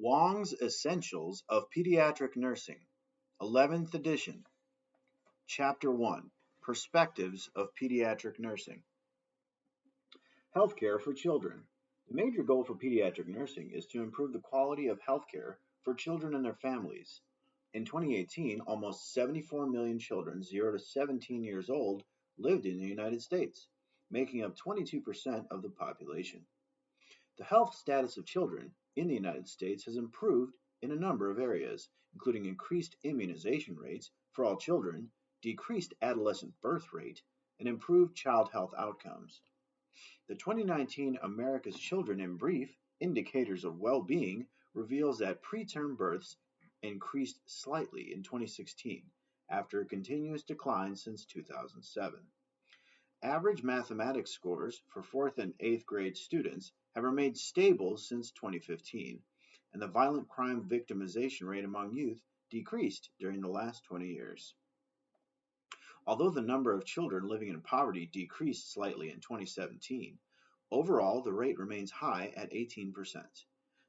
Wong's Essentials of Pediatric Nursing, 11th edition, Chapter 1, Perspectives of Pediatric Nursing. Healthcare for children. The major goal for pediatric nursing is to improve the quality of healthcare for children and their families. In 2018, almost 74 million children 0 to 17 years old lived in the United States, making up 22% of the population. The health status of children in the United States has improved in a number of areas, including increased immunization rates for all children, decreased adolescent birth rate, and improved child health outcomes. The 2019 America's Children in Brief Indicators of Well-Being reveals that preterm births increased slightly in 2016 after a continuous decline since 2007. Average mathematics scores for 4th and 8th grade students have remained stable since 2015, and the violent crime victimization rate among youth decreased during the last 20 years. Although the number of children living in poverty decreased slightly in 2017, overall the rate remains high at 18%.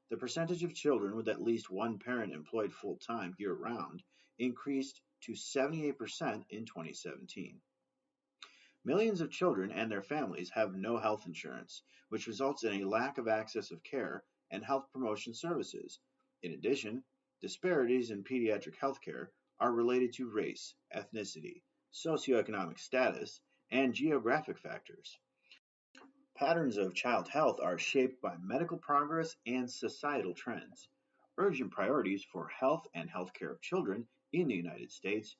The percentage of children with at least one parent employed full-time year-round increased to 78% in 2017. Millions of children and their families have no health insurance, which results in a lack of access of care and health promotion services. In addition, disparities in pediatric healthcare are related to race, ethnicity, socioeconomic status, and geographic factors. Patterns of child health are shaped by medical progress and societal trends. Urgent priorities for health and healthcare of children in the United States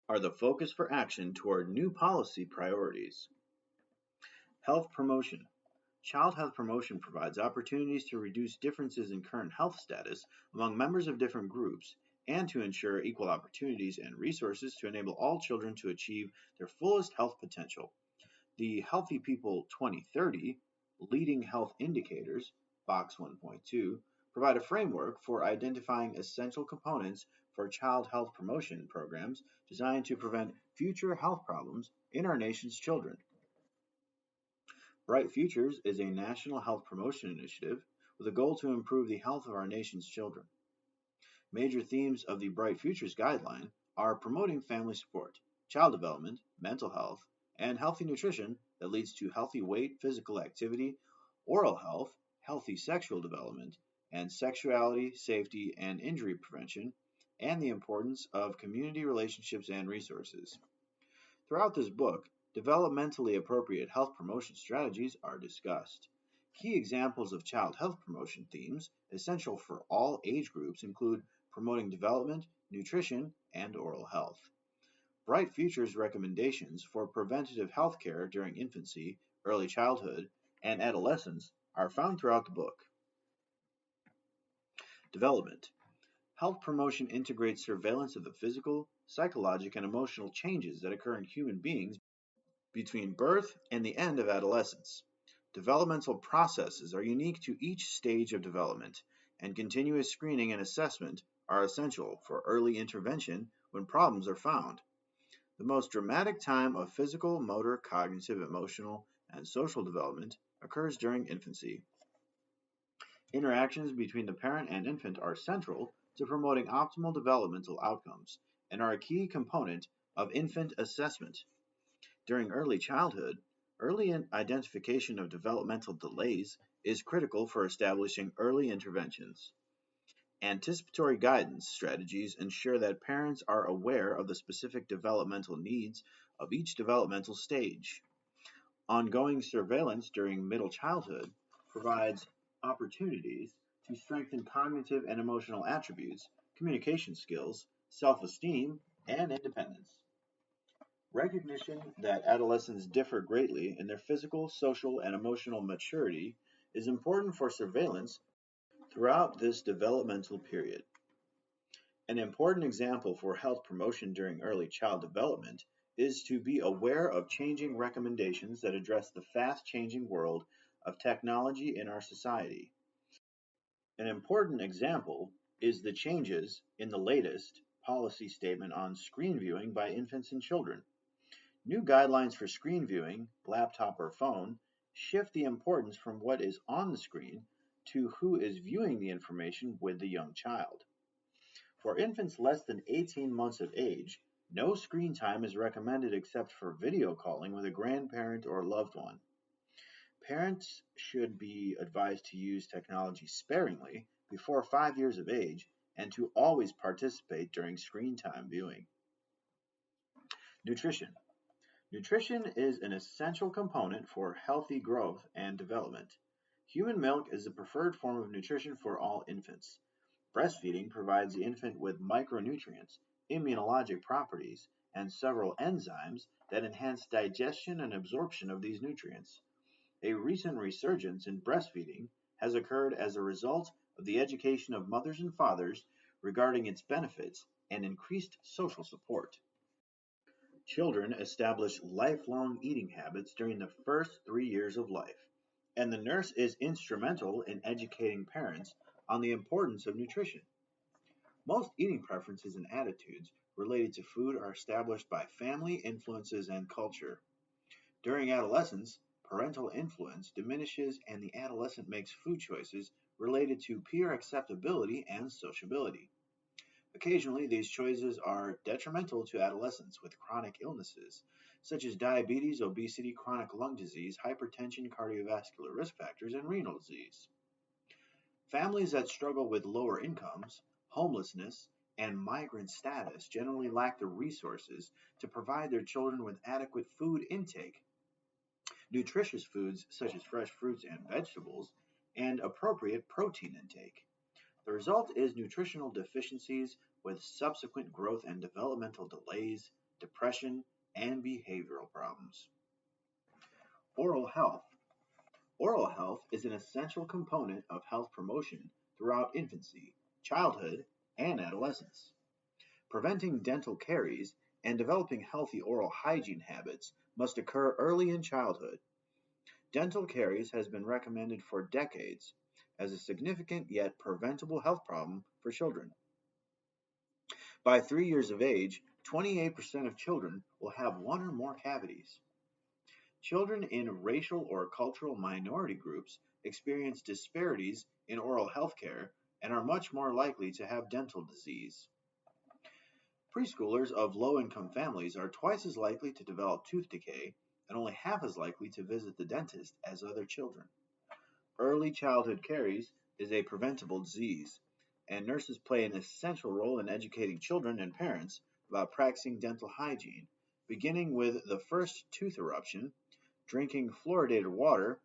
are the focus for action toward new policy priorities. Health promotion. Child health promotion provides opportunities to reduce differences in current health status among members of different groups and to ensure equal opportunities and resources to enable all children to achieve their fullest health potential. The Healthy People 2030 Leading Health Indicators, Box 1.2, provide a framework for identifying essential components for child health promotion programs designed to prevent future health problems in our nation's children. Bright Futures is a national health promotion initiative with a goal to improve the health of our nation's children. Major themes of the Bright Futures Guideline are promoting family support, child development, mental health, and healthy nutrition that leads to healthy weight, physical activity, oral health, healthy sexual development, and sexuality, safety, and injury prevention, and the importance of community relationships and resources. Throughout this book, developmentally appropriate health promotion strategies are discussed. Key examples of child health promotion themes essential for all age groups include promoting development, nutrition, and oral health. Bright Futures recommendations for preventative health care during infancy, early childhood, and adolescence are found throughout the book. Development. Health promotion integrates surveillance of the physical, psychological, and emotional changes that occur in human beings between birth and the end of adolescence. Developmental processes are unique to each stage of development, and continuous screening and assessment are essential for early intervention when problems are found. The most dramatic time of physical, motor, cognitive, emotional, and social development occurs during infancy. Interactions between the parent and infant are central to promoting optimal developmental outcomes and are a key component of infant assessment. During early childhood, early identification of developmental delays is critical for establishing early interventions. Anticipatory guidance strategies ensure that parents are aware of the specific developmental needs of each developmental stage. Ongoing surveillance during middle childhood provides opportunities to strengthen cognitive and emotional attributes, communication skills, self-esteem, and independence. Recognition that adolescents differ greatly in their physical, social, and emotional maturity is important for surveillance throughout this developmental period. An important example for health promotion during early child development is to be aware of changing recommendations that address the fast-changing world of technology in our society. An important example is the changes in the latest policy statement on screen viewing by infants and children. New guidelines for screen viewing, laptop or phone, shift the importance from what is on the screen to who is viewing the information with the young child. For infants less than 18 months of age, no screen time is recommended except for video calling with a grandparent or loved one. Parents should be advised to use technology sparingly before 5 years of age and to always participate during screen time viewing. Nutrition. Nutrition is an essential component for healthy growth and development. Human milk is the preferred form of nutrition for all infants. Breastfeeding provides the infant with micronutrients, immunologic properties, and several enzymes that enhance digestion and absorption of these nutrients. A recent resurgence in breastfeeding has occurred as a result of the education of mothers and fathers regarding its benefits and increased social support. Children establish lifelong eating habits during the first 3 years of life, and the nurse is instrumental in educating parents on the importance of nutrition. Most eating preferences and attitudes related to food are established by family influences and culture. During adolescence, parental influence diminishes and the adolescent makes food choices related to peer acceptability and sociability. Occasionally, these choices are detrimental to adolescents with chronic illnesses, such as diabetes, obesity, chronic lung disease, hypertension, cardiovascular risk factors, and renal disease. Families that struggle with lower incomes, homelessness, and migrant status generally lack the resources to provide their children with adequate food intake, nutritious foods such as fresh fruits and vegetables, and appropriate protein intake. The result is nutritional deficiencies with subsequent growth and developmental delays, depression, and behavioral problems. Oral health. Oral health is an essential component of health promotion throughout infancy, childhood, and adolescence. Preventing dental caries and developing healthy oral hygiene habits must occur early in childhood. Dental caries has been recommended for decades as a significant yet preventable health problem for children. By 3 years of age, 28% of children will have one or more cavities. Children in racial or cultural minority groups experience disparities in oral health care and are much more likely to have dental disease. Preschoolers of low-income families are twice as likely to develop tooth decay and only half as likely to visit the dentist as other children. Early childhood caries is a preventable disease, and nurses play an essential role in educating children and parents about practicing dental hygiene, beginning with the first tooth eruption, drinking fluoridated water,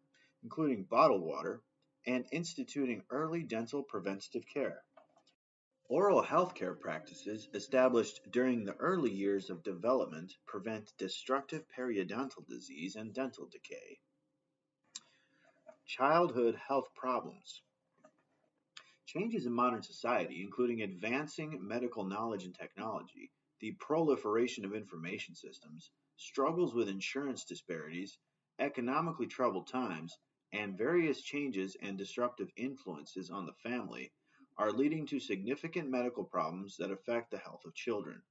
including bottled water, and instituting early dental preventative care. Oral health care practices established during the early years of development prevent destructive periodontal disease and dental decay. Childhood health problems. Changes in modern society, including advancing medical knowledge and technology, the proliferation of information systems, struggles with insurance disparities, economically troubled times, and various changes and disruptive influences on the family, are leading to significant medical problems that affect the health of children.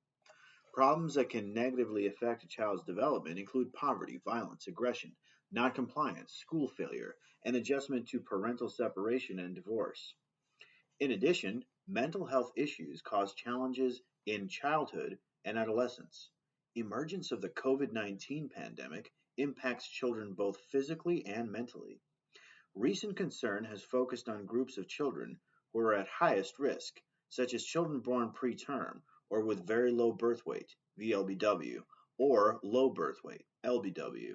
Problems that can negatively affect a child's development include poverty, violence, aggression, noncompliance, school failure, and adjustment to parental separation and divorce. In addition, mental health issues cause challenges in childhood and adolescence. Emergence of the COVID-19 pandemic impacts children both physically and mentally. Recent concern has focused on groups of children who are at highest risk, such as children born preterm or with very low birth weight, VLBW, or low birth weight, LBW,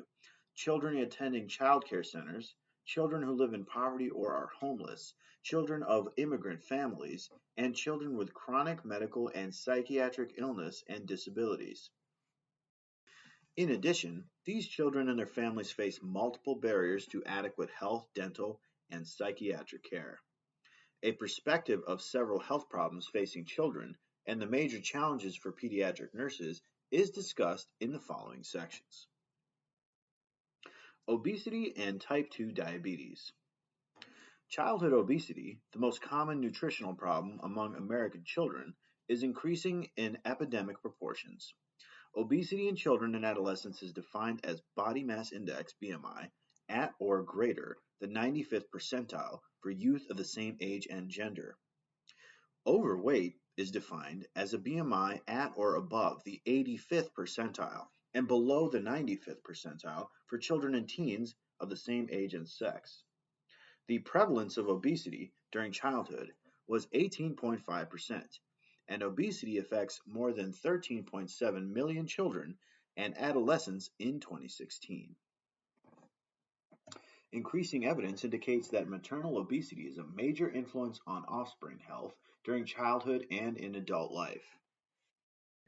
children attending child care centers, children who live in poverty or are homeless, children of immigrant families, and children with chronic medical and psychiatric illness and disabilities. In addition, these children and their families face multiple barriers to adequate health, dental, and psychiatric care. A perspective of several health problems facing children and the major challenges for pediatric nurses is discussed in the following sections. Obesity and type 2 diabetes. Childhood obesity, the most common nutritional problem among American children, is increasing in epidemic proportions. Obesity in children and adolescents is defined as body mass index (BMI) at or greater than 95th percentile for youth of the same age and gender. Overweight is defined as a BMI at or above the 85th percentile and below the 95th percentile for children and teens of the same age and sex. The prevalence of obesity during childhood was 18.5%, and obesity affects more than 13.7 million children and adolescents in 2016. Increasing evidence indicates that maternal obesity is a major influence on offspring health during childhood and in adult life.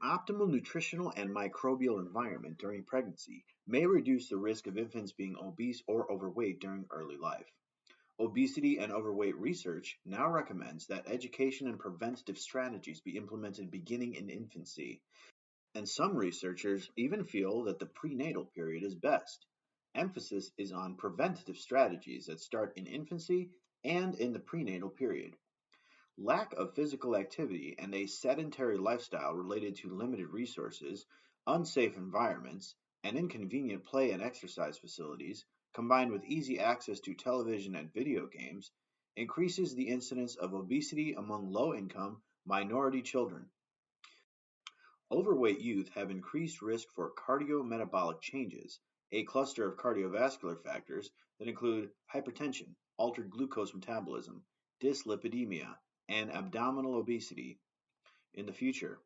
Optimal nutritional and microbial environment during pregnancy may reduce the risk of infants being obese or overweight during early life. Obesity and overweight research now recommends that education and preventative strategies be implemented beginning in infancy, and some researchers even feel that the prenatal period is best. Emphasis is on preventative strategies that start in infancy and in the prenatal period. Lack of physical activity and a sedentary lifestyle related to limited resources, unsafe environments, and inconvenient play and exercise facilities, combined with easy access to television and video games, increases the incidence of obesity among low-income, minority children. Overweight youth have increased risk for cardiometabolic changes, a cluster of cardiovascular factors that include hypertension, altered glucose metabolism, dyslipidemia, and abdominal obesity in the future.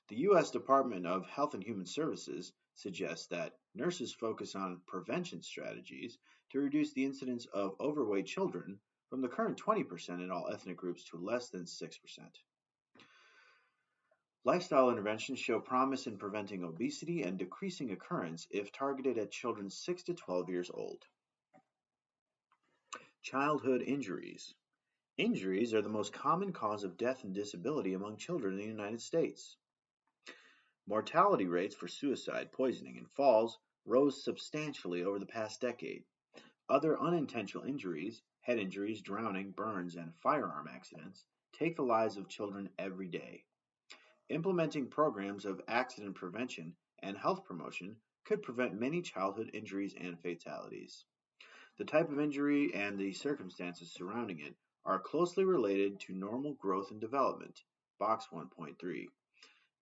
The U.S. Department of Health and Human Services suggests that nurses focus on prevention strategies to reduce the incidence of overweight children from the current 20% in all ethnic groups to less than 6%. Lifestyle interventions show promise in preventing obesity and decreasing occurrence if targeted at children 6 to 12 years old. Childhood injuries. Injuries are the most common cause of death and disability among children in the United States. Mortality rates for suicide, poisoning, and falls rose substantially over the past decade. Other unintentional injuries, head injuries, drowning, burns, and firearm accidents, take the lives of children every day. Implementing programs of accident prevention and health promotion could prevent many childhood injuries and fatalities. The type of injury and the circumstances surrounding it are closely related to normal growth and development, Box 1.3.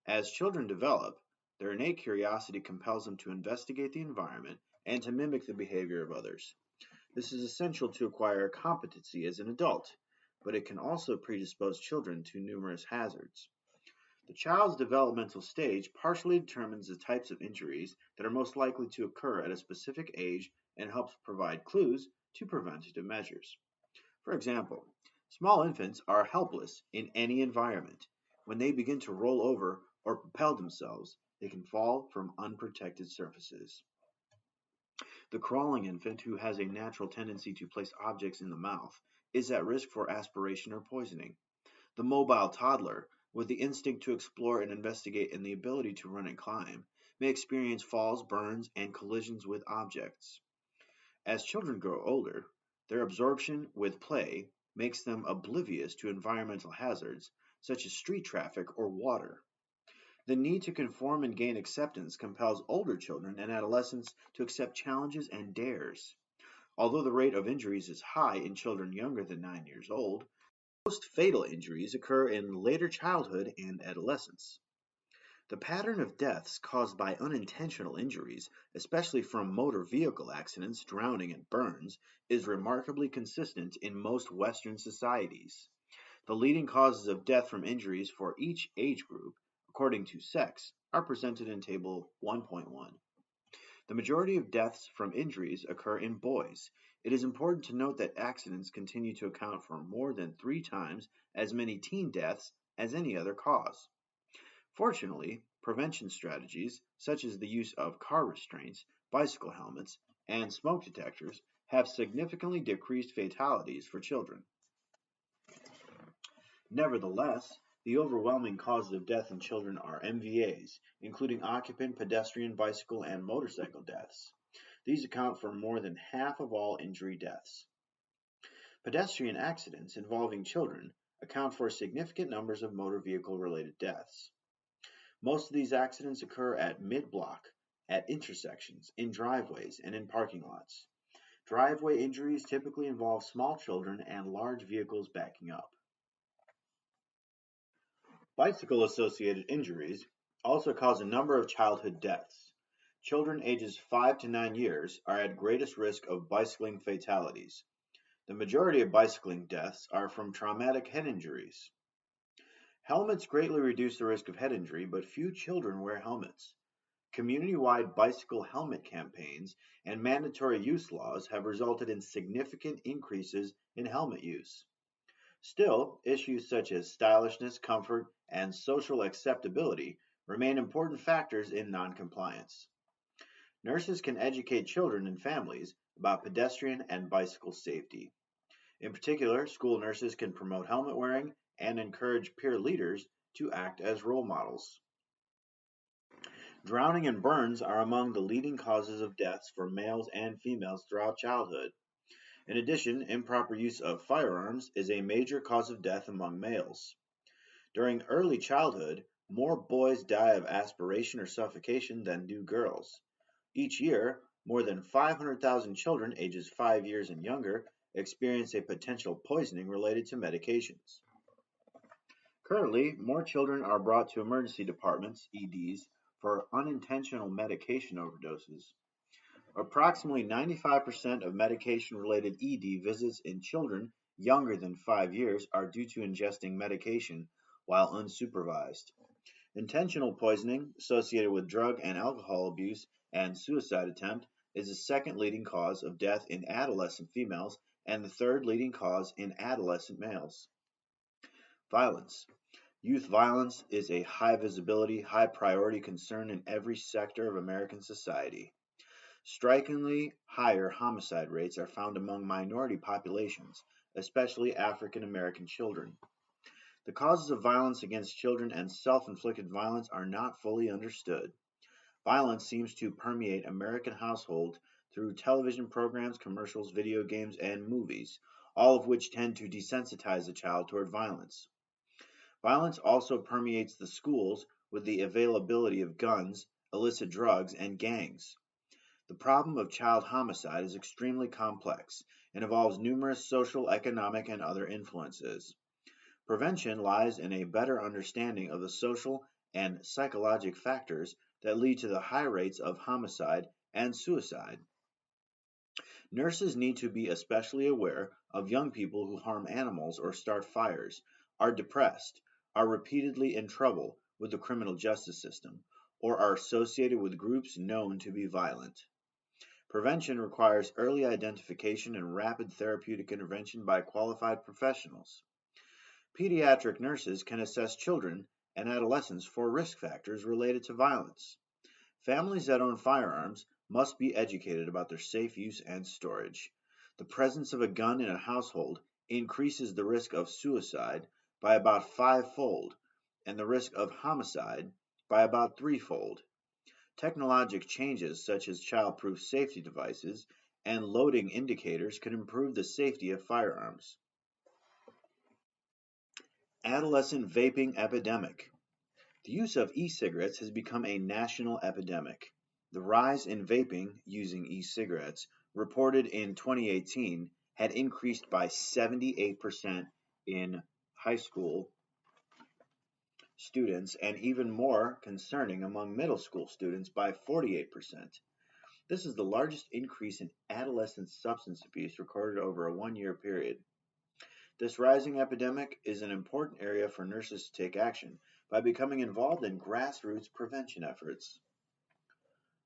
As children develop, their innate curiosity compels them to investigate the environment and to mimic the behavior of others. This is essential to acquire competency as an adult, but it can also predispose children to numerous hazards. The child's developmental stage partially determines the types of injuries that are most likely to occur at a specific age and helps provide clues to preventative measures. For example, small infants are helpless in any environment. When they begin to roll over or propel themselves, they can fall from unprotected surfaces. The crawling infant, who has a natural tendency to place objects in the mouth, is at risk for aspiration or poisoning. The mobile toddler, with the instinct to explore and investigate and the ability to run and climb, may experience falls, burns, and collisions with objects. As children grow older, their absorption with play makes them oblivious to environmental hazards such as street traffic or water. The need to conform and gain acceptance compels older children and adolescents to accept challenges and dares. Although the rate of injuries is high in children younger than 9 years old, most fatal injuries occur in later childhood and adolescence. The pattern of deaths caused by unintentional injuries, especially from motor vehicle accidents, drowning, and burns, is remarkably consistent in most Western societies. The leading causes of death from injuries for each age group, according to sex, are presented in Table 1.1. The majority of deaths from injuries occur in boys. It is important to note that accidents continue to account for more than 3 times as many teen deaths as any other cause. Fortunately, prevention strategies, such as the use of car restraints, bicycle helmets, and smoke detectors, have significantly decreased fatalities for children. Nevertheless, the overwhelming causes of death in children are MVAs, including occupant, pedestrian, bicycle, and motorcycle deaths. These account for more than half of all injury deaths. Pedestrian accidents involving children account for significant numbers of motor vehicle-related deaths. Most of these accidents occur at mid-block, at intersections, in driveways, and in parking lots. Driveway injuries typically involve small children and large vehicles backing up. Bicycle-associated injuries also cause a number of childhood deaths. Children ages 5 to 9 years are at greatest risk of bicycling fatalities. The majority of bicycling deaths are from traumatic head injuries. Helmets greatly reduce the risk of head injury, but few children wear helmets. Community-wide bicycle helmet campaigns and mandatory use laws have resulted in significant increases in helmet use. Still, issues such as stylishness, comfort, and social acceptability remain important factors in noncompliance. Nurses can educate children and families about pedestrian and bicycle safety. In particular, school nurses can promote helmet wearing and encourage peer leaders to act as role models. Drowning and burns are among the leading causes of deaths for males and females throughout childhood. In addition, improper use of firearms is a major cause of death among males. During early childhood, more boys die of aspiration or suffocation than do girls. Each year, more than 500,000 children ages 5 years and younger experience a potential poisoning related to medications. Currently, more children are brought to emergency departments, EDs, for unintentional medication overdoses. Approximately 95% of medication-related ED visits in children younger than 5 years are due to ingesting medication while unsupervised. Intentional poisoning associated with drug and alcohol abuse and suicide attempt is the second leading cause of death in adolescent females and the third leading cause in adolescent males. Violence. Youth violence is a high visibility, high priority concern in every sector of American society. Strikingly higher homicide rates are found among minority populations, especially African American children. The causes of violence against children and self-inflicted violence are not fully understood. Violence seems to permeate American households through television programs, commercials, video games, and movies, all of which tend to desensitize a child toward violence. Violence also permeates the schools with the availability of guns, illicit drugs, and gangs. The problem of child homicide is extremely complex and involves numerous social, economic, and other influences. Prevention lies in a better understanding of the social and psychologic factors that lead to the high rates of homicide and suicide. Nurses need to be especially aware of young people who harm animals or start fires, are depressed, are repeatedly in trouble with the criminal justice system, or are associated with groups known to be violent. Prevention requires early identification and rapid therapeutic intervention by qualified professionals. Pediatric nurses can assess children and adolescents for risk factors related to violence. Families that own firearms must be educated about their safe use and storage. The presence of a gun in a household increases the risk of suicide by about fivefold and the risk of homicide by about threefold. Technologic changes such as child-proof safety devices and loading indicators can improve the safety of firearms. Adolescent vaping epidemic. The use of e-cigarettes has become a national epidemic. The rise in vaping using e-cigarettes, reported in 2018, had increased by 78% in high school students and even more concerning among middle school students by 48%. This is the largest increase in adolescent substance abuse recorded over a 1 year period. This rising epidemic is an important area for nurses to take action by becoming involved in grassroots prevention efforts.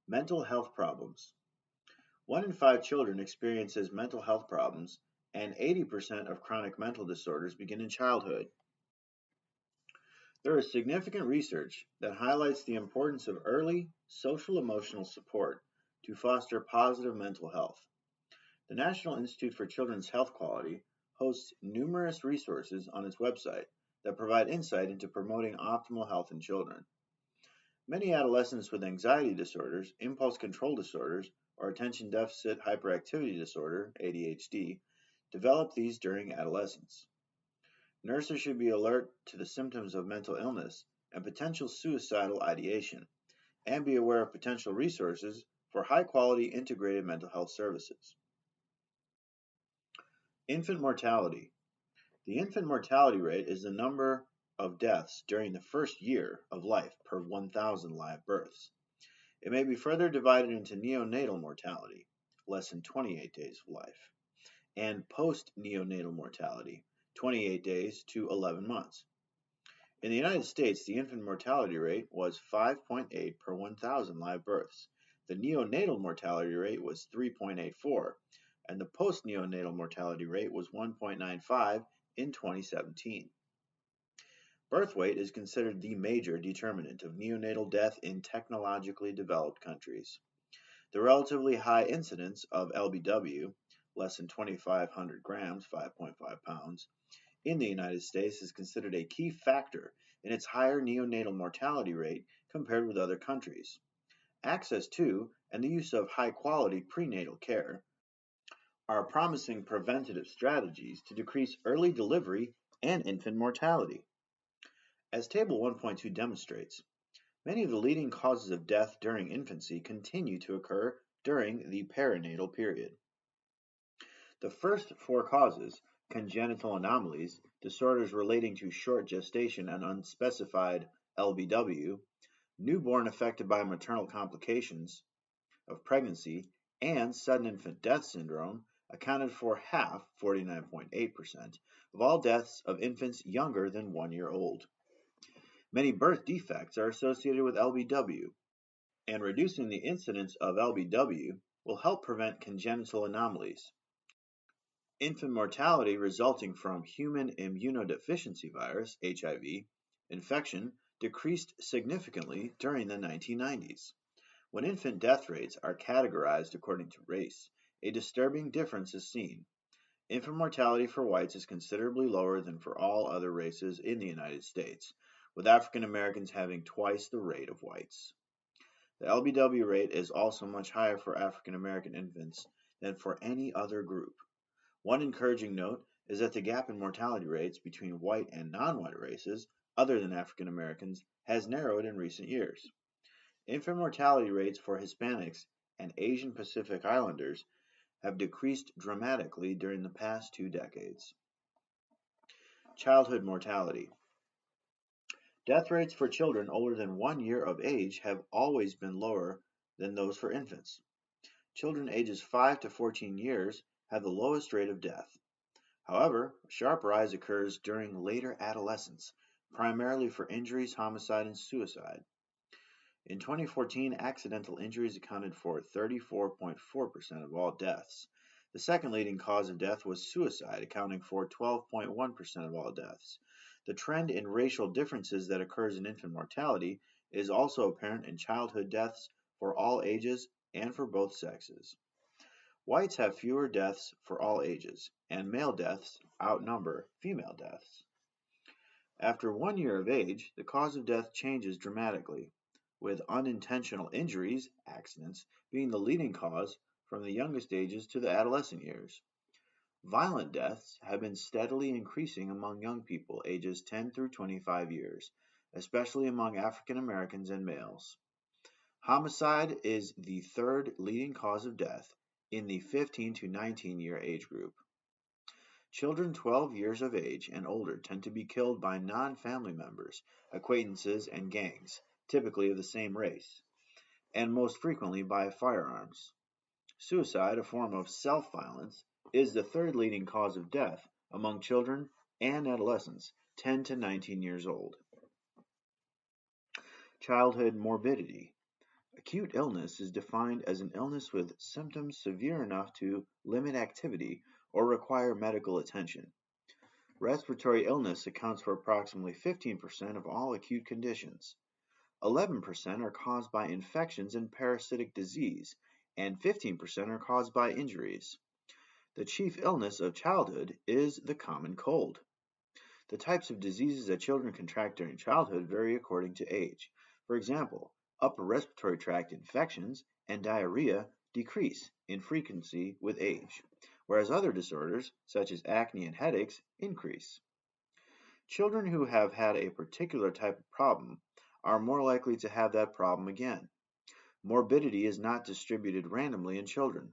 Mental health problems. 1 in 5 children experiences mental health problems, and 80% of chronic mental disorders begin in childhood. There is significant research that highlights the importance of early social emotional support to foster positive mental health. The National Institute for Children's Health Quality hosts numerous resources on its website that provide insight into promoting optimal health in children. Many adolescents with anxiety disorders, impulse control disorders, or attention deficit hyperactivity disorder, ADHD, develop these during adolescence. Nurses should be alert to the symptoms of mental illness and potential suicidal ideation, and be aware of potential resources for high-quality integrated mental health services. Infant mortality. The infant mortality rate is the number of deaths during the first year of life per 1,000 live births. It may be further divided into neonatal mortality, less than 28 days of life, and post-neonatal mortality, 28 days to 11 months. In the United States, the infant mortality rate was 5.8 per 1,000 live births. The neonatal mortality rate was 3.84, and the post-neonatal mortality rate was 1.95 in 2017. Birth weight is considered the major determinant of neonatal death in technologically developed countries. The relatively high incidence of LBW, less than 2,500 grams, 5.5 pounds, in the United States is considered a key factor in its higher neonatal mortality rate compared with other countries. Access to and the use of high-quality prenatal care are promising preventative strategies to decrease early delivery and infant mortality. As Table 1.2 demonstrates, many of the leading causes of death during infancy continue to occur during the perinatal period. The first four causes, congenital anomalies, disorders relating to short gestation and unspecified LBW, newborn affected by maternal complications of pregnancy, and sudden infant death syndrome, accounted for half, 49.8%, of all deaths of infants younger than 1 year old. Many birth defects are associated with LBW, and reducing the incidence of LBW will help prevent congenital anomalies. Infant mortality resulting from human immunodeficiency virus, HIV, infection decreased significantly during the 1990s. When infant death rates are categorized according to race, a disturbing difference is seen. Infant mortality for whites is considerably lower than for all other races in the United States, with African Americans having twice the rate of whites. The LBW rate is also much higher for African American infants than for any other group. One encouraging note is that the gap in mortality rates between white and non-white races, other than African Americans, has narrowed in recent years. Infant mortality rates for Hispanics and Asian Pacific Islanders have decreased dramatically during the past 2 decades. Childhood mortality. Death rates for children older than 1 year of age have always been lower than those for infants. Children ages 5 to 14 years have the lowest rate of death. However, a sharp rise occurs during later adolescence, primarily for injuries, homicide, and suicide. In 2014, accidental injuries accounted for 34.4% of all deaths. The second leading cause of death was suicide, accounting for 12.1% of all deaths. The trend in racial differences that occurs in infant mortality is also apparent in childhood deaths for all ages and for both sexes. Whites have fewer deaths for all ages, and male deaths outnumber female deaths. After 1 year of age, the cause of death changes dramatically, with unintentional injuries, accidents, being the leading cause from the youngest ages to the adolescent years. Violent deaths have been steadily increasing among young people ages 10 through 25 years, especially among African Americans and males. Homicide is the third leading cause of death in the 15 to 19 year age group. Children 12 years of age and older tend to be killed by non-family members, acquaintances, and gangs, typically of the same race, and most frequently by firearms. Suicide, a form of self-violence, is the third leading cause of death among children and adolescents 10 to 19 years old. Childhood morbidity. Acute illness is defined as an illness with symptoms severe enough to limit activity or require medical attention. Respiratory illness accounts for approximately 15% of all acute conditions. 11% are caused by infections and parasitic disease, and 15% are caused by injuries. The chief illness of childhood is the common cold. The types of diseases that children contract during childhood vary according to age. For example, upper respiratory tract infections and diarrhea decrease in frequency with age, whereas other disorders, such as acne and headaches, increase. Children who have had a particular type of problem are more likely to have that problem again. Morbidity is not distributed randomly in children.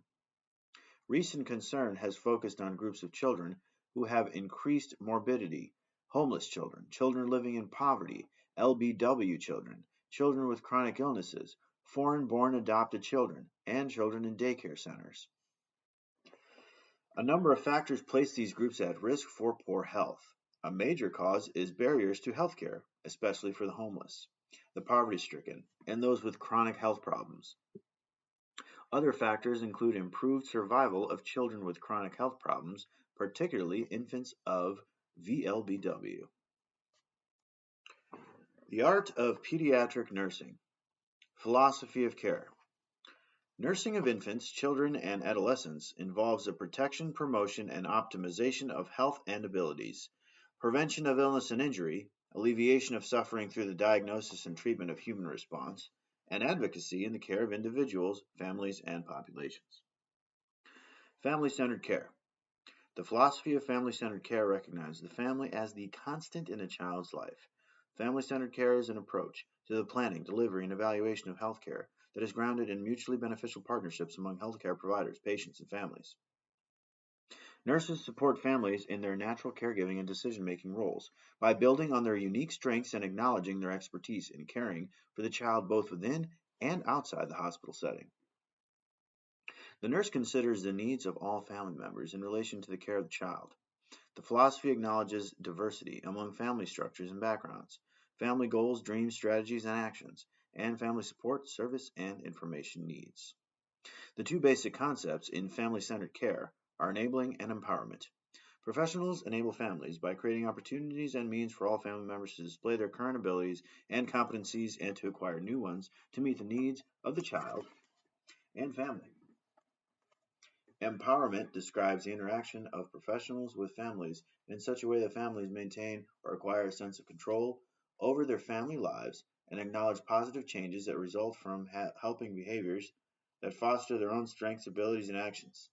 Recent concern has focused on groups of children who have increased morbidity: homeless children, children living in poverty, LBW children, children with chronic illnesses, foreign born adopted children, and children in daycare centers. A number of factors place these groups at risk for poor health. A major cause is barriers to healthcare, especially for the homeless, the poverty stricken, and those with chronic health problems. Other factors include improved survival of children with chronic health problems, particularly infants of VLBW. The art of pediatric nursing. Philosophy of care. Nursing of infants, children, and adolescents involves the protection, promotion, and optimization of health and abilities, prevention of illness and injury, alleviation of suffering through the diagnosis and treatment of human response, and advocacy in the care of individuals, families, and populations. Family-centered care. The philosophy of family-centered care recognizes the family as the constant in a child's life. Family-centered care is an approach to the planning, delivery, and evaluation of healthcare that is grounded in mutually beneficial partnerships among healthcare providers, patients, and families. Nurses support families in their natural caregiving and decision-making roles by building on their unique strengths and acknowledging their expertise in caring for the child both within and outside the hospital setting. The nurse considers the needs of all family members in relation to the care of the child. The philosophy acknowledges diversity among family structures and backgrounds, family goals, dreams, strategies, and actions, and family support, service, and information needs. The two basic concepts in family-centered care are enabling and empowerment. Professionals enable families by creating opportunities and means for all family members to display their current abilities and competencies and to acquire new ones to meet the needs of the child and family. Empowerment describes the interaction of professionals with families in such a way that families maintain or acquire a sense of control over their family lives and acknowledge positive changes that result from helping behaviors that foster their own strengths, abilities, and actions.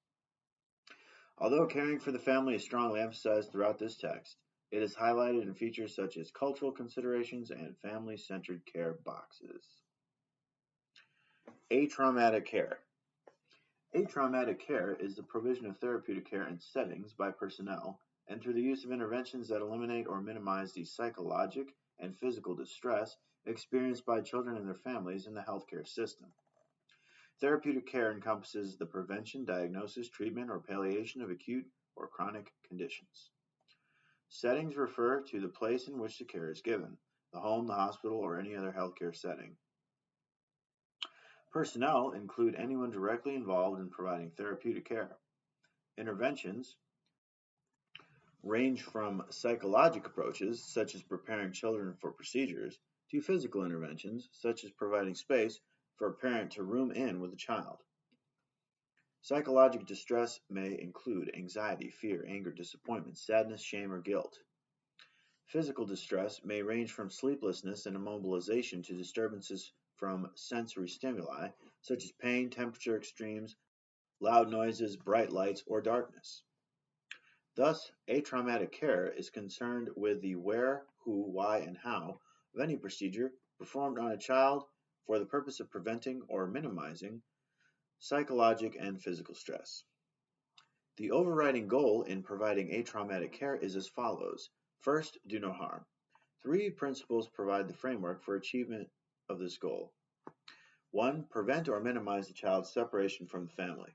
Although caring for the family is strongly emphasized throughout this text, it is highlighted in features such as cultural considerations and family-centered care boxes. Atraumatic care. Atraumatic care is the provision of therapeutic care in settings by personnel and through the use of interventions that eliminate or minimize the psychologic and physical distress experienced by children and their families in the healthcare system. Therapeutic care encompasses the prevention, diagnosis, treatment, or palliation of acute or chronic conditions. Settings refer to the place in which the care is given, the home, the hospital, or any other healthcare setting. Personnel include anyone directly involved in providing therapeutic care. Interventions range from psychologic approaches, such as preparing children for procedures, to physical interventions, such as providing space for a parent to room in with a child. Psychological distress may include anxiety, fear, anger, disappointment, sadness, shame, or guilt. Physical distress may range from sleeplessness and immobilization to disturbances from sensory stimuli, such as pain, temperature extremes, loud noises, bright lights, or darkness. Thus, atraumatic care is concerned with the where, who, why, and how of any procedure performed on a child for the purpose of preventing or minimizing psychological and physical stress. The overriding goal in providing atraumatic care is as follows. First, do no harm. 3 principles provide the framework for achievement of this goal. 1. Prevent or minimize the child's separation from the family.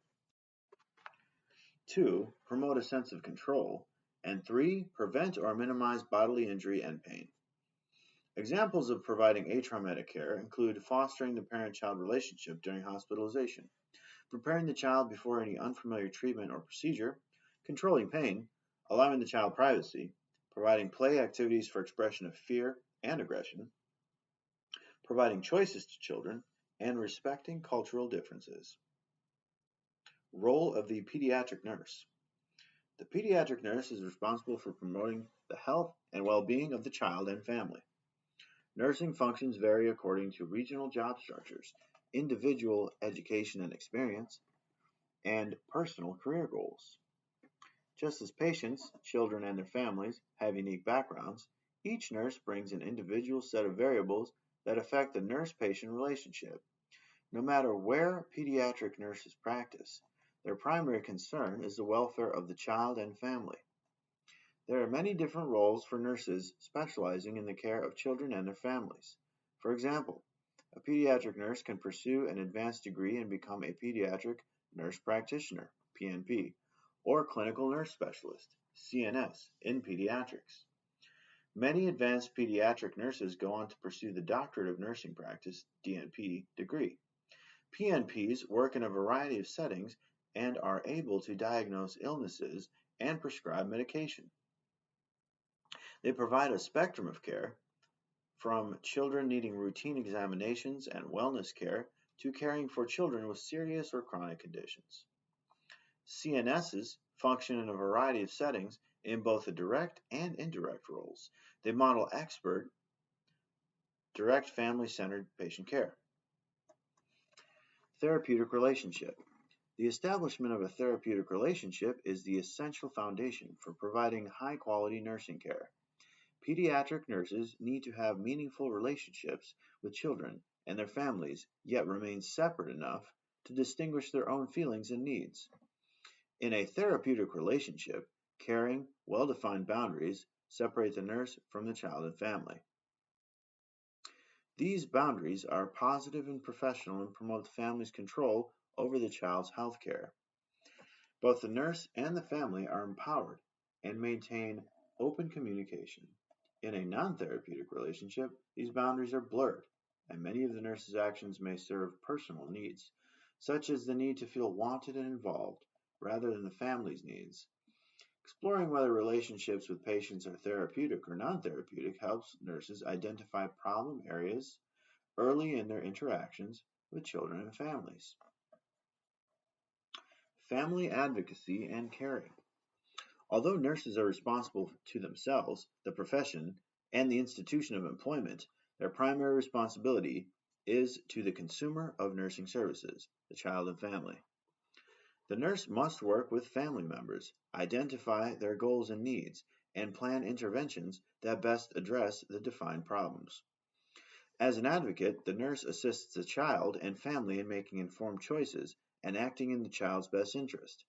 2. Promote a sense of control. And 3. Prevent or minimize bodily injury and pain. Examples of providing atraumatic care include fostering the parent-child relationship during hospitalization, preparing the child before any unfamiliar treatment or procedure, controlling pain, allowing the child privacy, providing play activities for expression of fear and aggression, providing choices to children, and respecting cultural differences. Role of the pediatric nurse. The pediatric nurse is responsible for promoting the health and well-being of the child and family. Nursing functions vary according to regional job structures, individual education and experience, and personal career goals. Just as patients, children, and their families have unique backgrounds, each nurse brings an individual set of variables that affect the nurse-patient relationship. No matter where pediatric nurses practice, Their primary concern is the welfare of the child and family. There are many different roles for nurses specializing in the care of children and their families. For example, a pediatric nurse can pursue an advanced degree and become a pediatric nurse practitioner, PNP, or clinical nurse specialist, CNS, in pediatrics. Many advanced pediatric nurses go on to pursue the Doctorate of Nursing Practice, DNP, degree. PNPs work in a variety of settings and are able to diagnose illnesses and prescribe medication. They provide a spectrum of care, from children needing routine examinations and wellness care to caring for children with serious or chronic conditions. CNSs function in a variety of settings in both the direct and indirect roles. They model expert, direct family-centered patient care. Therapeutic relationship. The establishment of a therapeutic relationship is the essential foundation for providing high-quality nursing care. Pediatric nurses need to have meaningful relationships with children and their families, yet remain separate enough to distinguish their own feelings and needs. In a therapeutic relationship, caring, well-defined boundaries separate the nurse from the child and family. These boundaries are positive and professional and promote the family's control over the child's health care. Both the nurse and the family are empowered and maintain open communication. In a non-therapeutic relationship, these boundaries are blurred, and many of the nurse's actions may serve personal needs, such as the need to feel wanted and involved, rather than the family's needs. Exploring whether relationships with patients are therapeutic or non-therapeutic helps nurses identify problem areas early in their interactions with children and families. Family advocacy and caring. Although nurses are responsible to themselves, the profession, and the institution of employment, their primary responsibility is to the consumer of nursing services, the child and family. The nurse must work with family members, identify their goals and needs, and plan interventions that best address the defined problems. As an advocate, the nurse assists the child and family in making informed choices and acting in the child's best interest.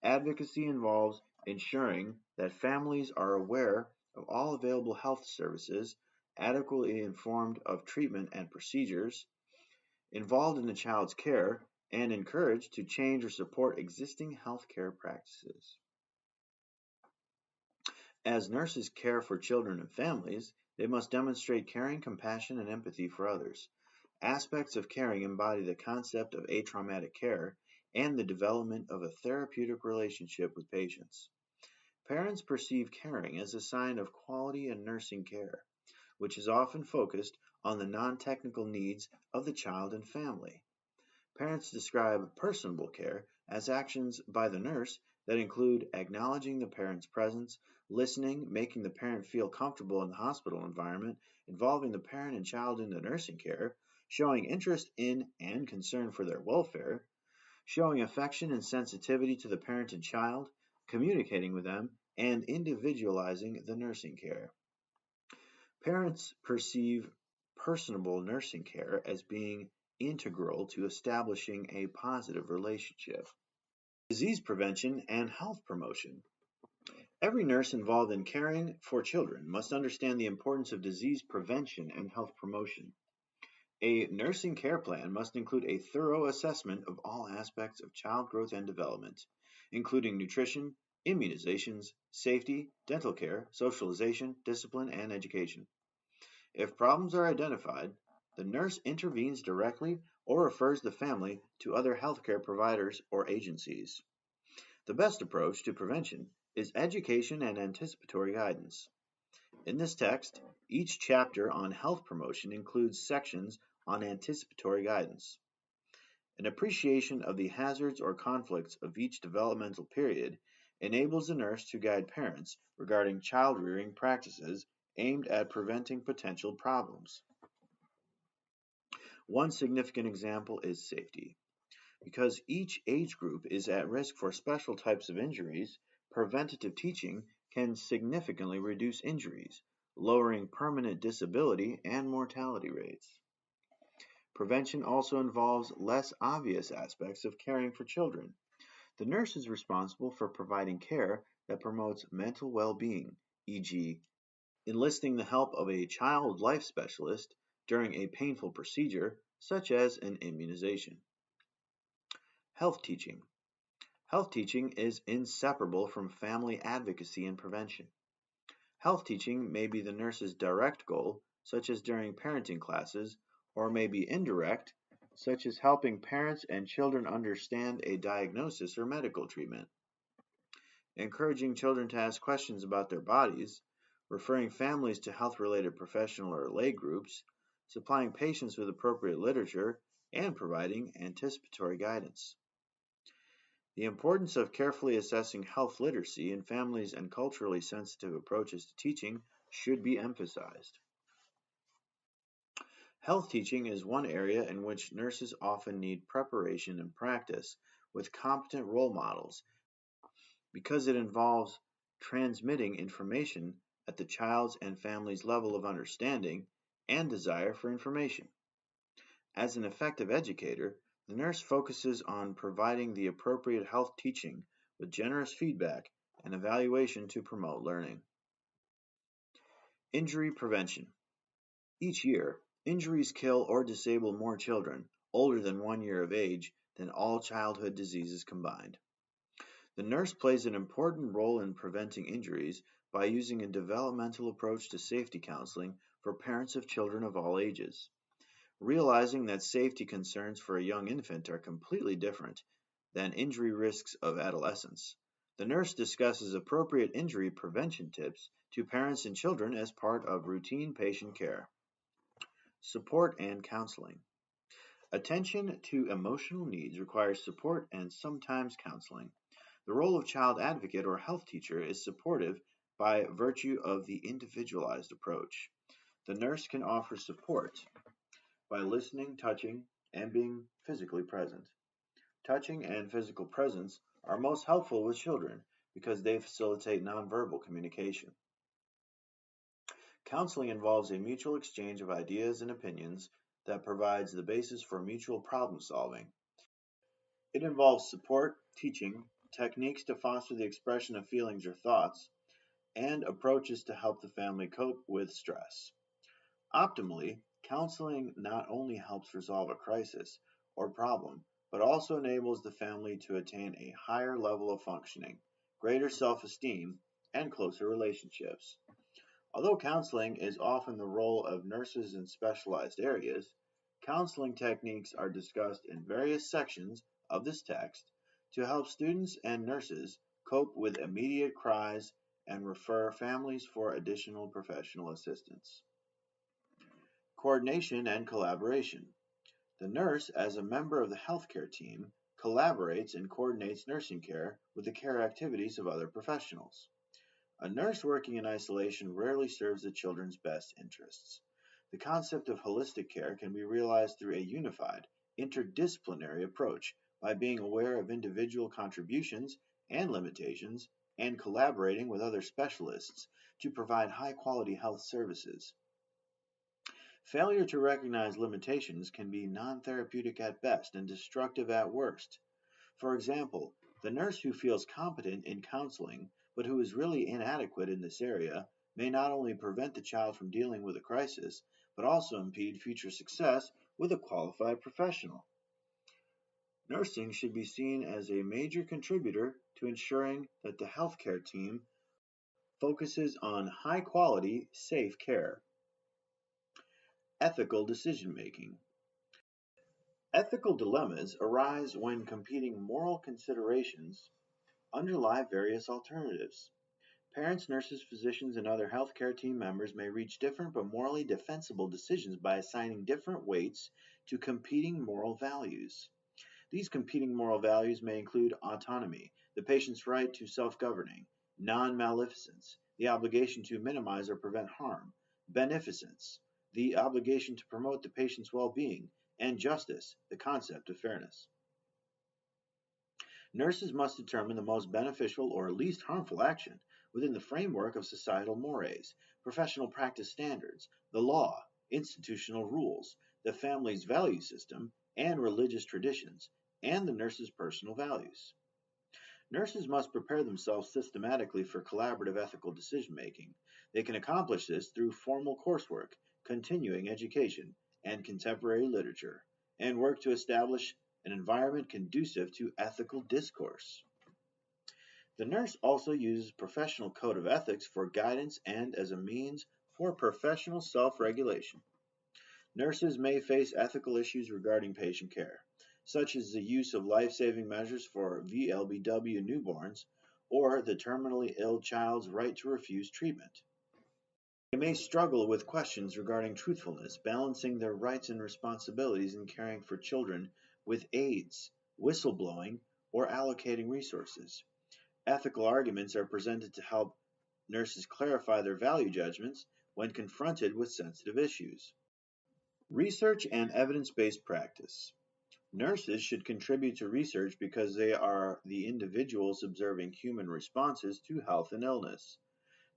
Advocacy involves ensuring that families are aware of all available health services, adequately informed of treatment and procedures, involved in the child's care, and encouraged to change or support existing healthcare practices. As nurses care for children and families, they must demonstrate caring, compassion, and empathy for others. Aspects of caring embody the concept of atraumatic care and the development of a therapeutic relationship with patients. Parents perceive caring as a sign of quality in nursing care, which is often focused on the non-technical needs of the child and family. Parents describe personable care as actions by the nurse that include acknowledging the parent's presence, listening, making the parent feel comfortable in the hospital environment, involving the parent and child in the nursing care, showing interest in and concern for their welfare, showing affection and sensitivity to the parent and child, communicating with them, and individualizing the nursing care. Parents perceive personable nursing care as being integral to establishing a positive relationship. Disease prevention and health promotion. Every nurse involved in caring for children must understand the importance of disease prevention and health promotion. A nursing care plan must include a thorough assessment of all aspects of child growth and development, including nutrition, immunizations, safety, dental care, socialization, discipline, and education. If problems are identified, the nurse intervenes directly or refers the family to other healthcare providers or agencies. The best approach to prevention is education and anticipatory guidance. In this text, each chapter on health promotion includes sections on anticipatory guidance. An appreciation of the hazards or conflicts of each developmental period enables the nurse to guide parents regarding child rearing practices aimed at preventing potential problems. One significant example is safety. Because each age group is at risk for special types of injuries, preventative teaching can significantly reduce injuries, lowering permanent disability and mortality rates. Prevention also involves less obvious aspects of caring for children. The nurse is responsible for providing care that promotes mental well-being, e.g., enlisting the help of a child life specialist during a painful procedure, such as an immunization. Health teaching. Health teaching is inseparable from family advocacy and prevention. Health teaching may be the nurse's direct goal, such as during parenting classes, or may be indirect, such as helping parents and children understand a diagnosis or medical treatment. Encouraging children to ask questions about their bodies, referring families to health-related professional or lay groups, supplying patients with appropriate literature, and providing anticipatory guidance. The importance of carefully assessing health literacy in families and culturally sensitive approaches to teaching should be emphasized. Health teaching is one area in which nurses often need preparation and practice with competent role models because it involves transmitting information at the child's and family's level of understanding and desire for information. As an effective educator, the nurse focuses on providing the appropriate health teaching with generous feedback and evaluation to promote learning. Injury prevention. Each year, injuries kill or disable more children older than 1 year of age than all childhood diseases combined. The nurse plays an important role in preventing injuries by using a developmental approach to safety counseling for parents of children of all ages. Realizing that safety concerns for a young infant are completely different than injury risks of adolescence, the nurse discusses appropriate injury prevention tips to parents and children as part of routine patient care. Support and counseling. Attention to emotional needs requires support and sometimes counseling. The role of child advocate or health teacher is supportive by virtue of the individualized approach. The nurse can offer support by listening, touching, and being physically present. Touching and physical presence are most helpful with children because they facilitate nonverbal communication. Counseling involves a mutual exchange of ideas and opinions that provides the basis for mutual problem solving. It involves support, teaching, techniques to foster the expression of feelings or thoughts, and approaches to help the family cope with stress. Optimally, counseling not only helps resolve a crisis or problem, but also enables the family to attain a higher level of functioning, greater self-esteem, and closer relationships. Although counseling is often the role of nurses in specialized areas, counseling techniques are discussed in various sections of this text to help students and nurses cope with immediate cries and refer families for additional professional assistance. Coordination and collaboration. The nurse, as a member of the healthcare team, collaborates and coordinates nursing care with the care activities of other professionals. A nurse working in isolation rarely serves the children's best interests. The concept of holistic care can be realized through a unified, interdisciplinary approach by being aware of individual contributions and limitations and collaborating with other specialists to provide high-quality health services. Failure to recognize limitations can be non-therapeutic at best and destructive at worst. For example, the nurse who feels competent in counseling but who is really inadequate in this area may not only prevent the child from dealing with a crisis, but also impede future success with a qualified professional. Nursing should be seen as a major contributor to ensuring that the healthcare team focuses on high quality, safe care. Ethical decision making. Ethical dilemmas arise when competing moral considerations underlie various alternatives. Parents, nurses, physicians, and other healthcare team members may reach different but morally defensible decisions by assigning different weights to competing moral values. These competing moral values may include autonomy, the patient's right to self-governing, non-maleficence, the obligation to minimize or prevent harm, beneficence, the obligation to promote the patient's well-being, and justice, the concept of fairness. Nurses must determine the most beneficial or least harmful action within the framework of societal mores, professional practice standards, the law, institutional rules, the family's value system, and religious traditions, and the nurse's personal values. Nurses must prepare themselves systematically for collaborative ethical decision making. They can accomplish this through formal coursework, continuing education, and contemporary literature, and work to establish an environment conducive to ethical discourse. The nurse also uses professional code of ethics for guidance and as a means for professional self-regulation. Nurses may face ethical issues regarding patient care, such as the use of life-saving measures for VLBW newborns or the terminally ill child's right to refuse treatment. They may struggle with questions regarding truthfulness, balancing their rights and responsibilities in caring for children with AIDS, whistleblowing, or allocating resources. Ethical arguments are presented to help nurses clarify their value judgments when confronted with sensitive issues. Research and evidence-based practice. Nurses should contribute to research because they are the individuals observing human responses to health and illness.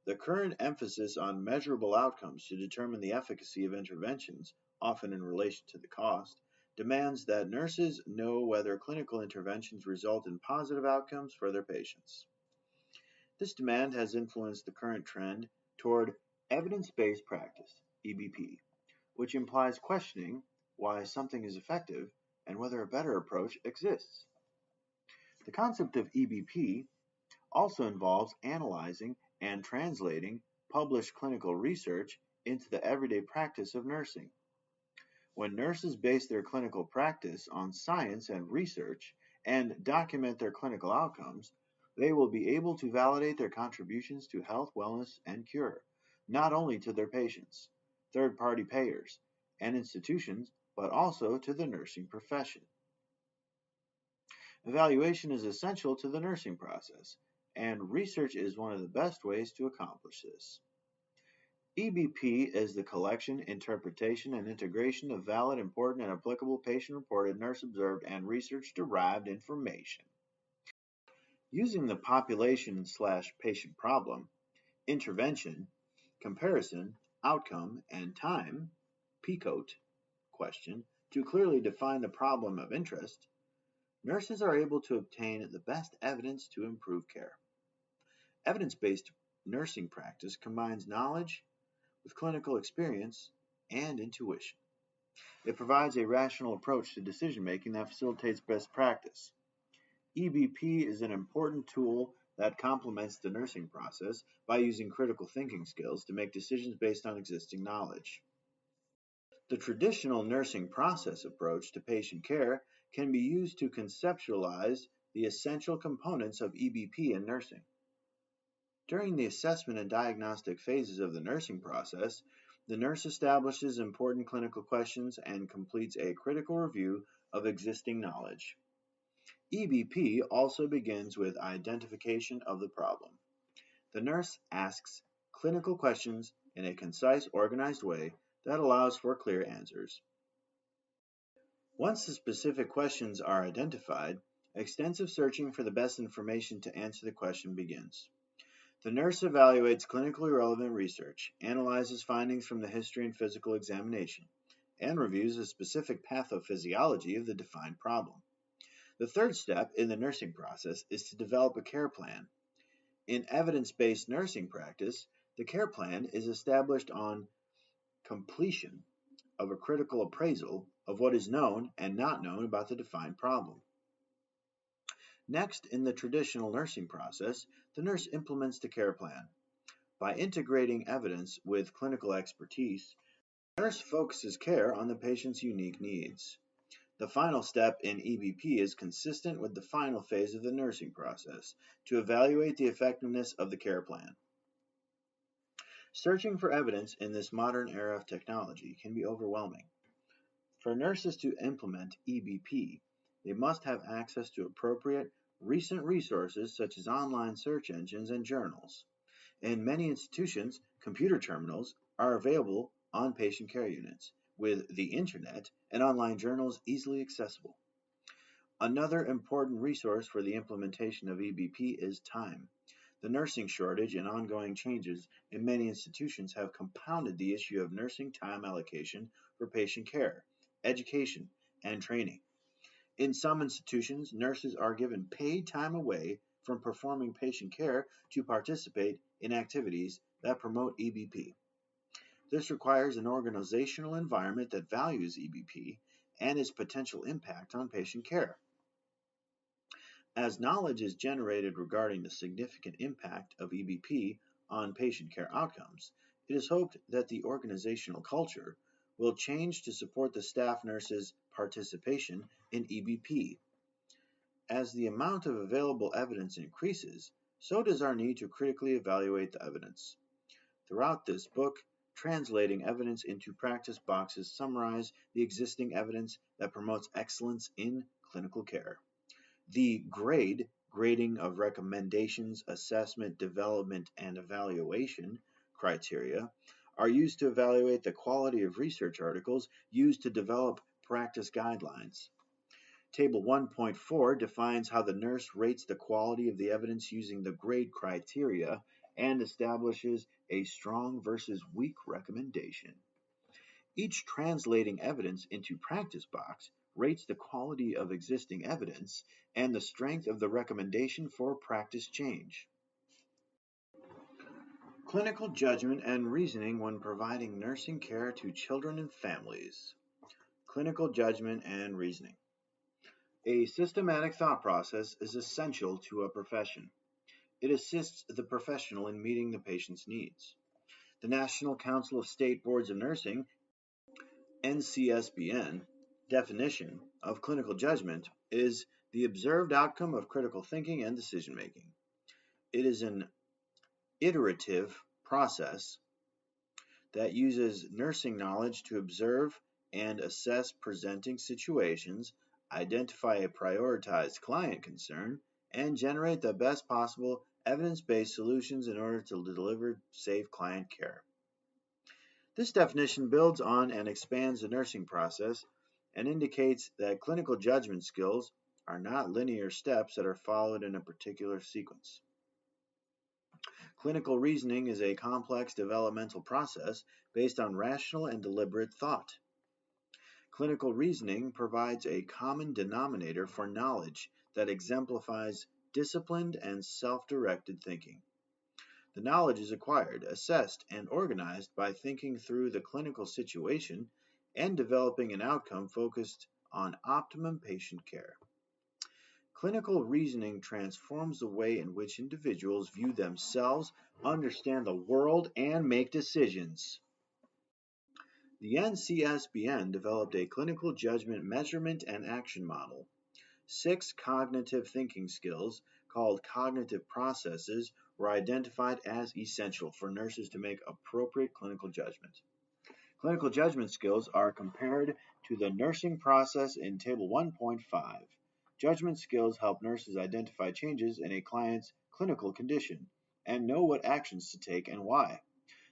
The current emphasis on measurable outcomes to determine the efficacy of interventions, often in relation to the cost, demands that nurses know whether clinical interventions result in positive outcomes for their patients. This demand has influenced the current trend toward evidence-based practice, EBP, which implies questioning why something is effective and whether a better approach exists. The concept of EBP also involves analyzing and translating published clinical research into the everyday practice of nursing. When nurses base their clinical practice on science and research and document their clinical outcomes, they will be able to validate their contributions to health, wellness, and cure, not only to their patients, third-party payers, and institutions, but also to the nursing profession. Evaluation is essential to the nursing process, and research is one of the best ways to accomplish this. EBP is the collection, interpretation, and integration of valid, important, and applicable patient-reported, nurse-observed, and research-derived information. Using the population/patient problem, intervention, comparison, outcome, and time (PCOT) question to clearly define the problem of interest, nurses are able to obtain the best evidence to improve care. Evidence-based nursing practice combines knowledge with clinical experience and intuition. It provides a rational approach to decision making that facilitates best practice. EBP is an important tool that complements the nursing process by using critical thinking skills to make decisions based on existing knowledge. The traditional nursing process approach to patient care can be used to conceptualize the essential components of EBP in nursing. During the assessment and diagnostic phases of the nursing process, the nurse establishes important clinical questions and completes a critical review of existing knowledge. EBP also begins with identification of the problem. The nurse asks clinical questions in a concise, organized way that allows for clear answers. Once the specific questions are identified, extensive searching for the best information to answer the question begins. The nurse evaluates clinically relevant research, analyzes findings from the history and physical examination, and reviews the specific pathophysiology of the defined problem. The third step in the nursing process is to develop a care plan. In evidence-based nursing practice, the care plan is established on completion of a critical appraisal of what is known and not known about the defined problem. Next, in the traditional nursing process, the nurse implements the care plan. By integrating evidence with clinical expertise, the nurse focuses care on the patient's unique needs. The final step in EBP is consistent with the final phase of the nursing process to evaluate the effectiveness of the care plan. Searching for evidence in this modern era of technology can be overwhelming. For nurses to implement EBP, they must have access to appropriate recent resources such as online search engines and journals. In many institutions, computer terminals are available on patient care units, with the internet and online journals easily accessible. Another important resource for the implementation of EBP is time. The nursing shortage and ongoing changes in many institutions have compounded the issue of nursing time allocation for patient care, education, and training. In some institutions, nurses are given paid time away from performing patient care to participate in activities that promote EBP. This requires an organizational environment that values EBP and its potential impact on patient care. As knowledge is generated regarding the significant impact of EBP on patient care outcomes, it is hoped that the organizational culture will change to support the staff nurses' participation in EBP. As the amount of available evidence increases, so does our need to critically evaluate the evidence. Throughout this book, translating evidence into practice boxes summarize the existing evidence that promotes excellence in clinical care. The grading of recommendations, assessment, development, and evaluation criteria are used to evaluate the quality of research articles used to develop practice guidelines. Table 1.4 defines how the nurse rates the quality of the evidence using the grade criteria and establishes a strong versus weak recommendation. Each translating evidence into practice box rates the quality of existing evidence and the strength of the recommendation for practice change. Clinical judgment and reasoning when providing nursing care to children and families. Clinical judgment and reasoning. A systematic thought process is essential to a profession. It assists the professional in meeting the patient's needs. The National Council of State Boards of Nursing, NCSBN, definition of clinical judgment is the observed outcome of critical thinking and decision making. It is an iterative process that uses nursing knowledge to observe and assess presenting situations, identify a prioritized client concern, and generate the best possible evidence-based solutions in order to deliver safe client care. This definition builds on and expands the nursing process and indicates that clinical judgment skills are not linear steps that are followed in a particular sequence. Clinical reasoning is a complex developmental process based on rational and deliberate thought. Clinical reasoning provides a common denominator for knowledge that exemplifies disciplined and self-directed thinking. The knowledge is acquired, assessed, and organized by thinking through the clinical situation and developing an outcome focused on optimum patient care. Clinical reasoning transforms the way in which individuals view themselves, understand the world, and make decisions. The NCSBN developed a clinical judgment measurement and action model. 6 cognitive thinking skills, called cognitive processes, were identified as essential for nurses to make appropriate clinical judgment. Clinical judgment skills are compared to the nursing process in Table 1.5. Judgment skills help nurses identify changes in a client's clinical condition and know what actions to take and why.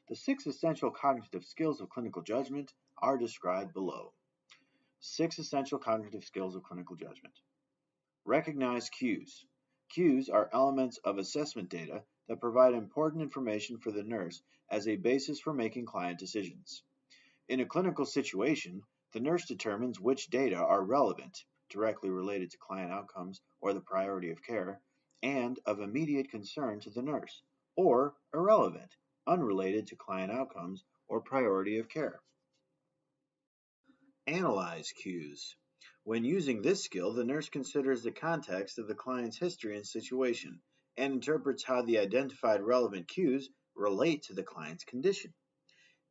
The 6 essential cognitive skills of clinical judgment are described below. 6 essential cognitive skills of clinical judgment. Recognize cues. Cues are elements of assessment data that provide important information for the nurse as a basis for making client decisions. In a clinical situation, the nurse determines which data are relevant, directly related to client outcomes or the priority of care, and of immediate concern to the nurse, or irrelevant, unrelated to client outcomes or priority of care. Analyze cues. When using this skill, the nurse considers the context of the client's history and situation and interprets how the identified relevant cues relate to the client's condition.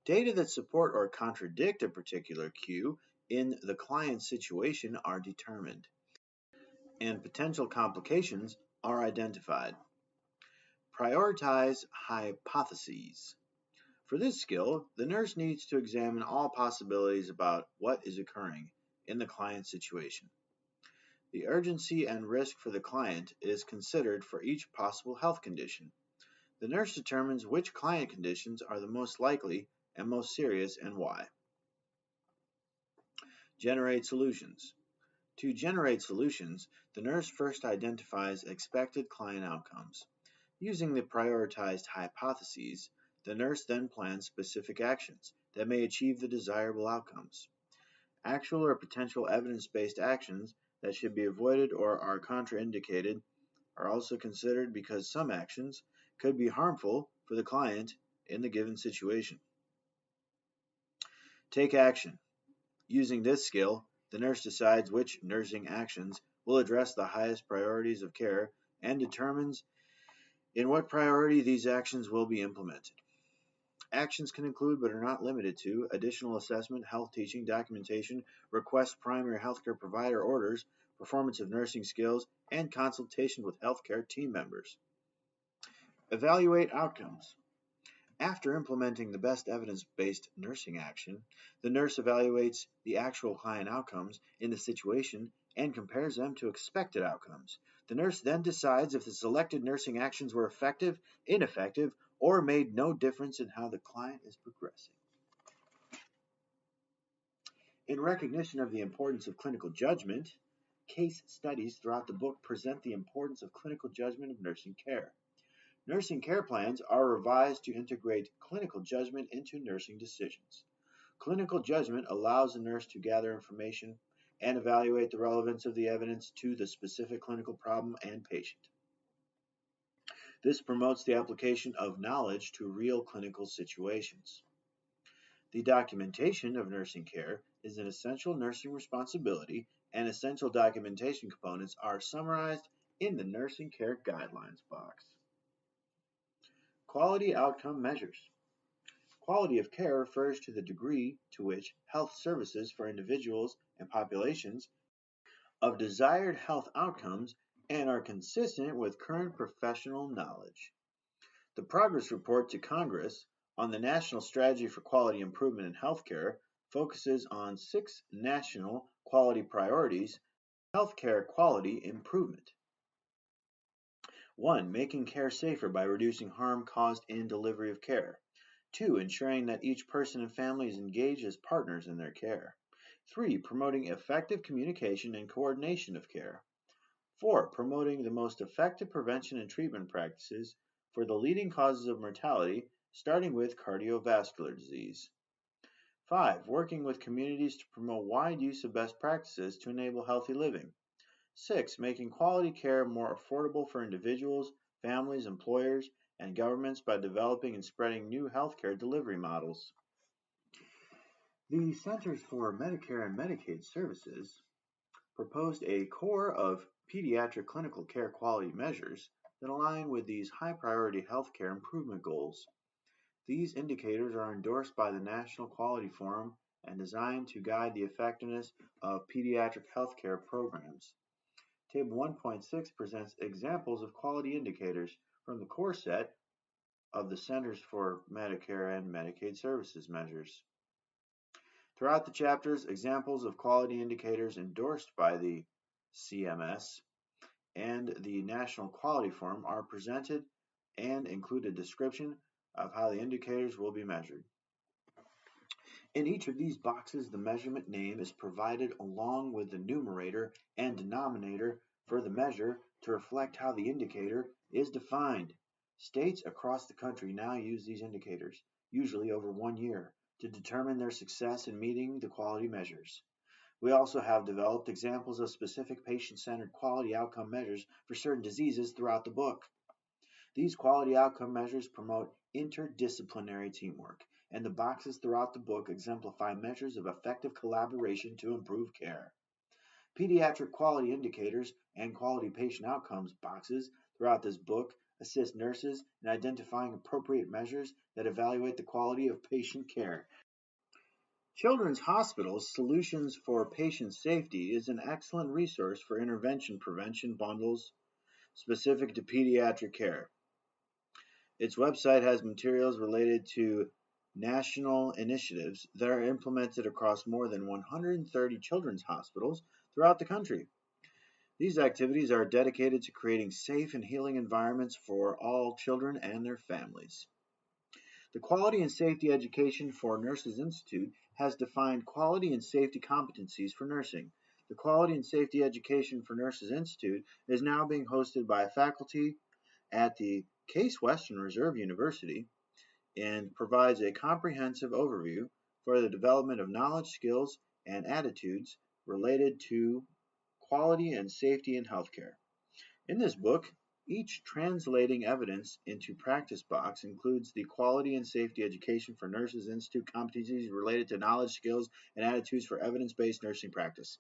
Data that support or contradict a particular cue in the client's situation are determined, and potential complications are identified. Prioritize hypotheses. For this skill, the nurse needs to examine all possibilities about what is occurring in the client's situation. The urgency and risk for the client is considered for each possible health condition. The nurse determines which client conditions are the most likely and most serious and why. Generate solutions. To generate solutions, the nurse first identifies expected client outcomes. Using the prioritized hypotheses, the nurse then plans specific actions that may achieve the desirable outcomes. Actual or potential evidence-based actions that should be avoided or are contraindicated are also considered because some actions could be harmful for the client in the given situation. Take action. Using this skill, the nurse decides which nursing actions will address the highest priorities of care and determines in what priority these actions will be implemented. Actions can include, but are not limited to, additional assessment, health teaching, documentation, request primary healthcare provider orders, performance of nursing skills, and consultation with healthcare team members. Evaluate outcomes. After implementing the best evidence-based nursing action, the nurse evaluates the actual client outcomes in the situation and compares them to expected outcomes. The nurse then decides if the selected nursing actions were effective, ineffective, or made no difference in how the client is progressing. In recognition of the importance of clinical judgment, case studies throughout the book present the importance of clinical judgment of nursing care. Nursing care plans are revised to integrate clinical judgment into nursing decisions. Clinical judgment allows the nurse to gather information and evaluate the relevance of the evidence to the specific clinical problem and patient. This promotes the application of knowledge to real clinical situations. The documentation of nursing care is an essential nursing responsibility, and essential documentation components are summarized in the Nursing Care Guidelines box. Quality outcome measures. Quality of care refers to the degree to which health services for individuals and populations of desired health outcomes and are consistent with current professional knowledge. The Progress Report to Congress on the National Strategy for Quality Improvement in Healthcare focuses on 6 national quality priorities of healthcare quality improvement. 1. Making care safer by reducing harm caused in delivery of care. 2. Ensuring that each person and family is engaged as partners in their care. 3. Promoting effective communication and coordination of care. 4. Promoting the most effective prevention and treatment practices for the leading causes of mortality, starting with cardiovascular disease. 5. Working with communities to promote wide use of best practices to enable healthy living. 6. Making quality care more affordable for individuals, families, employers, and governments by developing and spreading new healthcare delivery models. The Centers for Medicare and Medicaid Services proposed a core of pediatric clinical care quality measures that align with these high-priority healthcare improvement goals. These indicators are endorsed by the National Quality Forum and designed to guide the effectiveness of pediatric healthcare programs. Table 1.6 presents examples of quality indicators from the core set of the Centers for Medicare and Medicaid Services measures. Throughout the chapters, examples of quality indicators endorsed by the CMS and the National Quality Forum are presented and include a description of how the indicators will be measured. In each of these boxes, the measurement name is provided along with the numerator and denominator for the measure to reflect how the indicator is defined. States across the country now use these indicators, usually over 1 year, to determine their success in meeting the quality measures. We also have developed examples of specific patient-centered quality outcome measures for certain diseases throughout the book. These quality outcome measures promote interdisciplinary teamwork, and the boxes throughout the book exemplify measures of effective collaboration to improve care. Pediatric quality indicators and quality patient outcomes boxes throughout this book assist nurses in identifying appropriate measures that evaluate the quality of patient care. Children's Hospital's Solutions for Patient Safety is an excellent resource for intervention prevention bundles specific to pediatric care. Its website has materials related to national initiatives that are implemented across more than 130 children's hospitals throughout the country. These activities are dedicated to creating safe and healing environments for all children and their families. The Quality and Safety Education for Nurses Institute has defined quality and safety competencies for nursing. The Quality and Safety Education for Nurses Institute is now being hosted by faculty at the Case Western Reserve University and provides a comprehensive overview for the development of knowledge, skills, and attitudes related to quality and safety in healthcare. In this book, Each translating evidence into practice box includes the quality and safety education for nurses institute competencies related to knowledge, skills, and attitudes for evidence-based nursing practice.